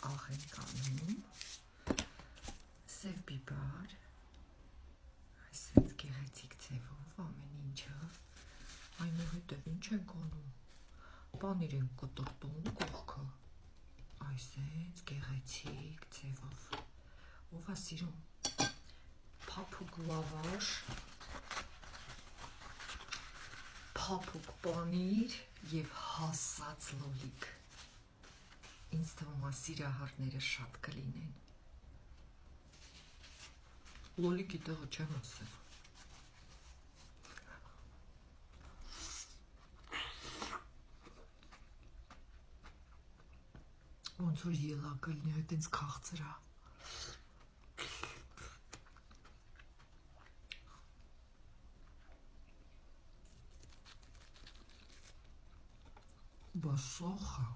աղեն կանում, սև բիբար, այսպես գեղեցիկ ձևով ամեն ինչը, այնուհետև ինչ ենք անում, պանիր ենք կտրտում կողքը, այսպես գեղեցիկ ձևով, ով է սիրում փափուկ լավաշ, փափուկ պանիր և հասած լոլիկ, ինձ թվում է սիրահարները շատ կլինեն, լոլիկի տեղը չեմ ասել, ոնց որ ելա կլինի, այտենց քաղցր է, բա սոխը